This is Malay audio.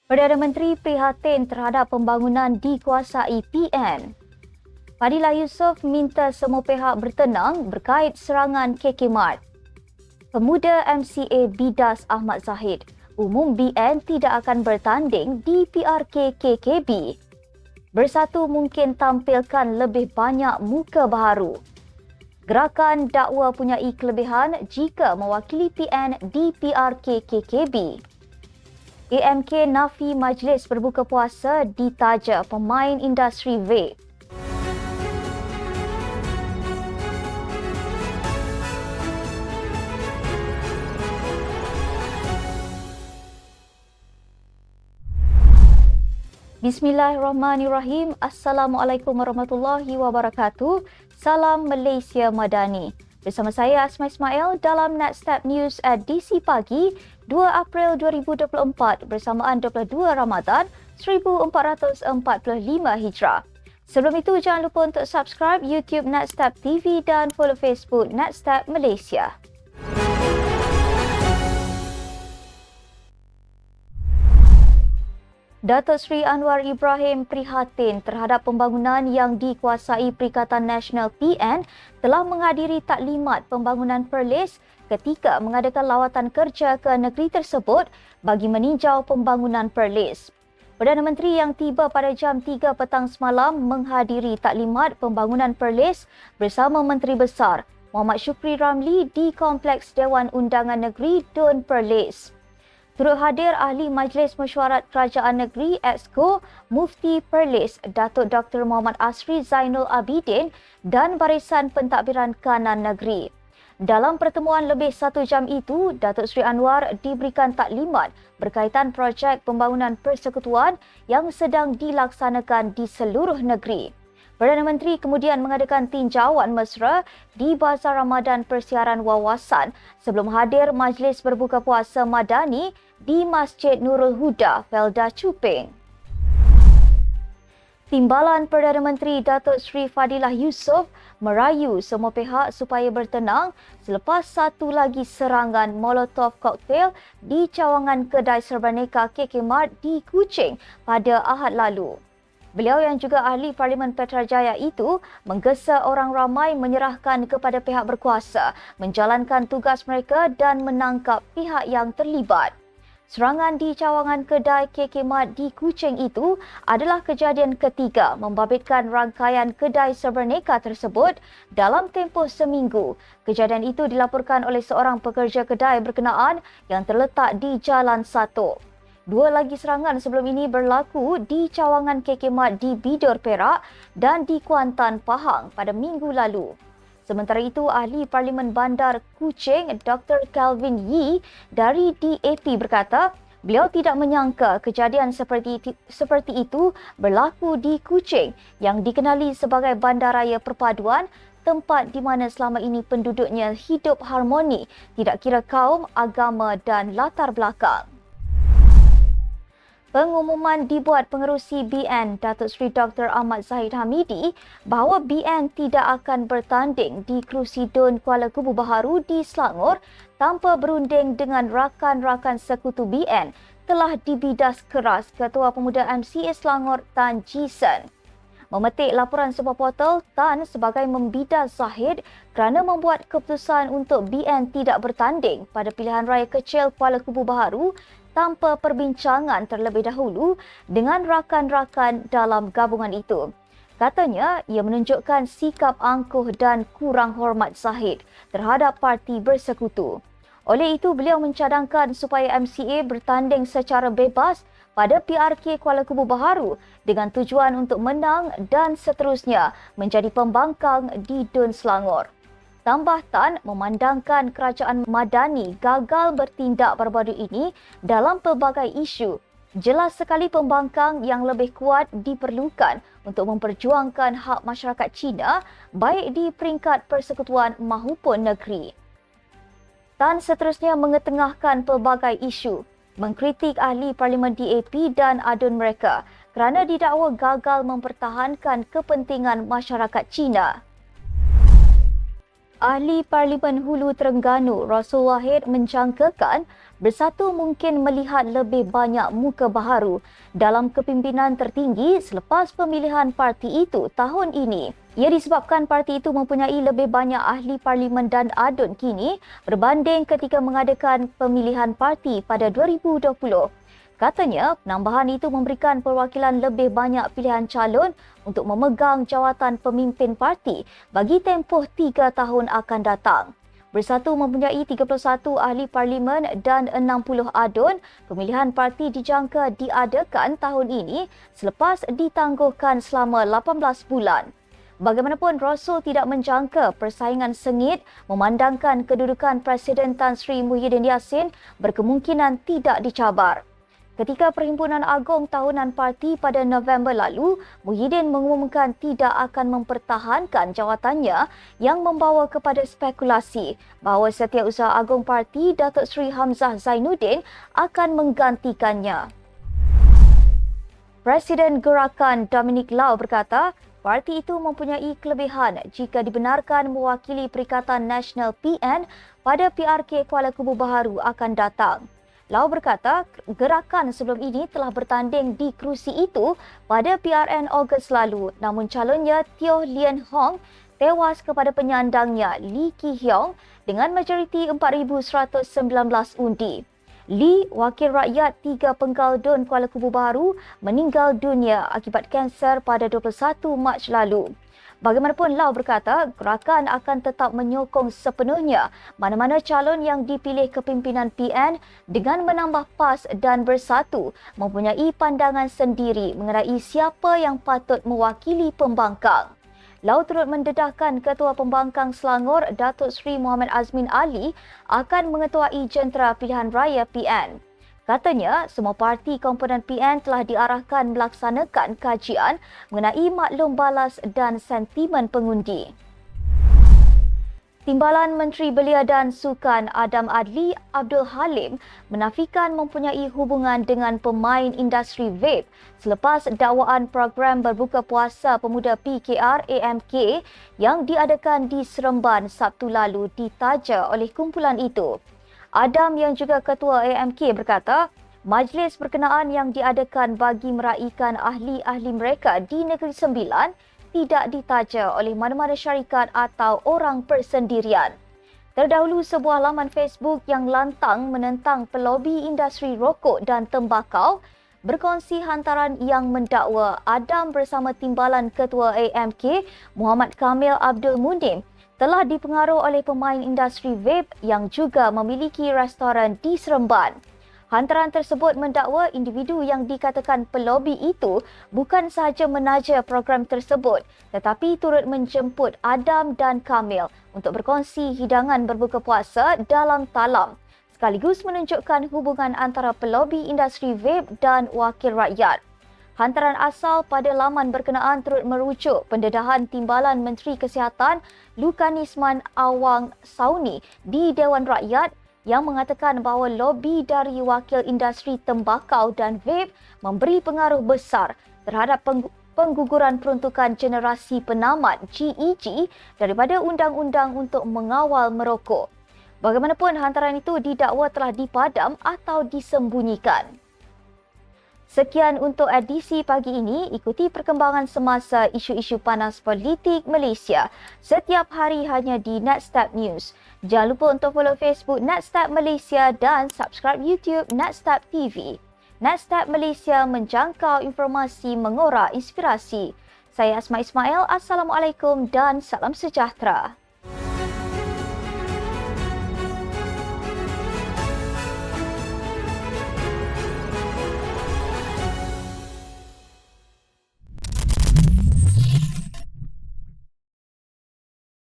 Perdana Menteri prihatin terhadap pembangunan dikuasai PN. Fadilah Yusof minta semua pihak bertenang berkait serangan KK Mart. Pemuda MCA bidas Ahmad Zahid, umum BN tidak akan bertanding di PRK KKB. Bersatu mungkin tampilkan lebih banyak muka baharu. Gerakan dakwa punyai kelebihan jika mewakili PN di PRK KKB. AMK nafi majlis berbuka puasa ditaja pemain industri vape. Bismillahirrahmanirrahim. Assalamualaikum warahmatullahi wabarakatuh. Salam Malaysia Madani. Bersama saya Asma Ismail dalam Natstep News edisi pagi 2 April 2024 bersamaan 22 Ramadan 1445 Hijrah. Sebelum itu jangan lupa untuk subscribe YouTube Natstep TV dan follow Facebook Natstep Malaysia. Datuk Seri Anwar Ibrahim prihatin terhadap pembangunan yang dikuasai Perikatan Nasional PN telah menghadiri taklimat pembangunan Perlis ketika mengadakan lawatan kerja ke negeri tersebut bagi meninjau pembangunan Perlis. Perdana Menteri yang tiba pada jam 3 petang semalam menghadiri taklimat pembangunan Perlis bersama Menteri Besar Muhammad Shukri Ramli di Kompleks Dewan Undangan Negeri Dun Perlis. Turut hadir Ahli Majlis Mesyuarat Kerajaan Negeri Exco Mufti Perlis Datuk Dr. Muhammad Asri Zainul Abidin dan Barisan Pentadbiran Kanan Negeri. Dalam pertemuan lebih 1 jam itu, Datuk Seri Anwar diberikan taklimat berkaitan projek pembangunan persekutuan yang sedang dilaksanakan di seluruh negeri. Perdana Menteri kemudian mengadakan tinjauan mesra di Bazar Ramadan Persiaran Wawasan sebelum hadir Majlis Berbuka Puasa Madani di Masjid Nurul Huda, Felda Chuping. Timbalan Perdana Menteri Datuk Seri Fadilah Yusof merayu semua pihak supaya bertenang selepas satu lagi serangan Molotov koktail di cawangan kedai Serbaneka KK Mart di Kuching pada Ahad lalu. Beliau yang juga ahli Parlimen Petrajaya itu menggesa orang ramai menyerahkan kepada pihak berkuasa, menjalankan tugas mereka dan menangkap pihak yang terlibat. Serangan di cawangan kedai KK Mart di Kuching itu adalah kejadian ketiga membabitkan rangkaian kedai Serbaneka tersebut dalam tempoh seminggu. Kejadian itu dilaporkan oleh seorang pekerja kedai berkenaan yang terletak di Jalan 1. Dua lagi serangan sebelum ini berlaku di cawangan KK Mart di Bidor Perak dan di Kuantan Pahang pada minggu lalu. Sementara itu, Ahli Parlimen Bandar Kuching Dr. Calvin Yee dari DAP berkata, beliau tidak menyangka kejadian seperti itu berlaku di Kuching yang dikenali sebagai bandaraya perpaduan, tempat di mana selama ini penduduknya hidup harmoni, tidak kira kaum, agama dan latar belakang. Pengumuman dibuat pengerusi BN Datuk Seri Dr. Ahmad Zahid Hamidi bahawa BN tidak akan bertanding di kerusi Dun Kuala Kubu Baharu di Selangor tanpa berunding dengan rakan-rakan sekutu BN telah dibidas keras Ketua Pemuda MCA Selangor Tan Jisen. Memetik laporan sebuah portal, Tan sebagai membidas Zahid kerana membuat keputusan untuk BN tidak bertanding pada pilihan raya kecil Kuala Kubu Baharu tanpa perbincangan terlebih dahulu dengan rakan-rakan dalam gabungan itu. Katanya, ia menunjukkan sikap angkuh dan kurang hormat Zahid terhadap parti bersekutu. Oleh itu, beliau mencadangkan supaya MCA bertanding secara bebas pada PRK Kuala Kubu Baharu dengan tujuan untuk menang dan seterusnya menjadi pembangkang di Dun Selangor. Tambah Tan memandangkan kerajaan Madani gagal bertindak baru-baru ini dalam pelbagai isu. Jelas sekali pembangkang yang lebih kuat diperlukan untuk memperjuangkan hak masyarakat Cina baik di peringkat persekutuan maupun negeri. Tan seterusnya mengetengahkan pelbagai isu, mengkritik ahli Parlimen DAP dan adun mereka kerana didakwa gagal mempertahankan kepentingan masyarakat Cina. Ahli Parlimen Hulu Terengganu Rasul Wahid menjangkakan Bersatu mungkin melihat lebih banyak muka baharu dalam kepimpinan tertinggi selepas pemilihan parti itu tahun ini. Ia disebabkan parti itu mempunyai lebih banyak ahli parlimen dan adun kini berbanding ketika mengadakan pemilihan parti pada 2020. Katanya, penambahan itu memberikan perwakilan lebih banyak pilihan calon untuk memegang jawatan pemimpin parti bagi tempoh 3 tahun akan datang. Bersatu mempunyai 31 ahli parlimen dan 60 adun. Pemilihan parti dijangka diadakan tahun ini selepas ditangguhkan selama 18 bulan. Bagaimanapun, Rasul tidak menjangka persaingan sengit memandangkan kedudukan Presiden Tan Sri Muhyiddin Yassin berkemungkinan tidak dicabar. Ketika Perhimpunan Agong Tahunan Parti pada November lalu, Muhyiddin mengumumkan tidak akan mempertahankan jawatannya yang membawa kepada spekulasi bahawa Setiausaha Agong Parti Datuk Seri Hamzah Zainuddin akan menggantikannya. Presiden Gerakan Dominic Lau berkata, parti itu mempunyai kelebihan jika dibenarkan mewakili Perikatan Nasional PN pada PRK Kuala Kubu Baharu akan datang. Lau berkata, gerakan sebelum ini telah bertanding di kerusi itu pada PRN Ogos lalu, namun calonnya Teo Lien Hong tewas kepada penyandangnya Lee Ki Hiong dengan majoriti 4,119 undi. Lee, wakil rakyat 3 Penggal Dun Kuala Kubu Baharu, meninggal dunia akibat kanser pada 21 Mac lalu. Bagaimanapun, Lau berkata gerakan akan tetap menyokong sepenuhnya mana-mana calon yang dipilih kepimpinan PN dengan menambah PAS dan Bersatu mempunyai pandangan sendiri mengenai siapa yang patut mewakili pembangkang. Lau turut mendedahkan Ketua Pembangkang Selangor Datuk Seri Muhammad Azmin Ali akan mengetuai jentera pilihan raya PN. Katanya, semua parti komponen PN telah diarahkan melaksanakan kajian mengenai maklum balas dan sentimen pengundi. Timbalan Menteri Belia dan Sukan Adam Adli Abdul Halim menafikan mempunyai hubungan dengan pemain industri vape selepas dakwaan program berbuka puasa pemuda PKR AMK yang diadakan di Seremban Sabtu lalu ditaja oleh kumpulan itu. Adam yang juga Ketua AMK berkata, majlis berkenaan yang diadakan bagi meraihkan ahli-ahli mereka di Negeri Sembilan tidak ditaja oleh mana-mana syarikat atau orang persendirian. Terdahulu, sebuah laman Facebook yang lantang menentang pelobi industri rokok dan tembakau berkongsi hantaran yang mendakwa Adam bersama timbalan Ketua AMK Muhammad Kamil Abdul Munim telah dipengaruh oleh pemain industri vape yang juga memiliki restoran di Seremban. Hantaran tersebut mendakwa individu yang dikatakan pelobi itu bukan sahaja menaja program tersebut tetapi turut menjemput Adam dan Kamil untuk berkongsi hidangan berbuka puasa dalam talam, sekaligus menunjukkan hubungan antara pelobi industri vape dan wakil rakyat. Hantaran asal pada laman berkenaan turut merujuk pendedahan Timbalan Menteri Kesihatan Lukanisman Awang Sauni di Dewan Rakyat yang mengatakan bahawa lobi dari wakil industri tembakau dan vape memberi pengaruh besar terhadap pengguguran peruntukan generasi penamat GEG daripada undang-undang untuk mengawal merokok. Bagaimanapun, hantaran itu didakwa telah dipadam atau disembunyikan. Sekian untuk edisi pagi ini. Ikuti perkembangan semasa isu-isu panas politik Malaysia setiap hari hanya di Netstab News. Jangan lupa untuk follow Facebook Netstab Malaysia dan subscribe YouTube Netstab TV. Netstab Malaysia menjangkau informasi mengora inspirasi. Saya Asma Ismail. Assalamualaikum dan salam sejahtera.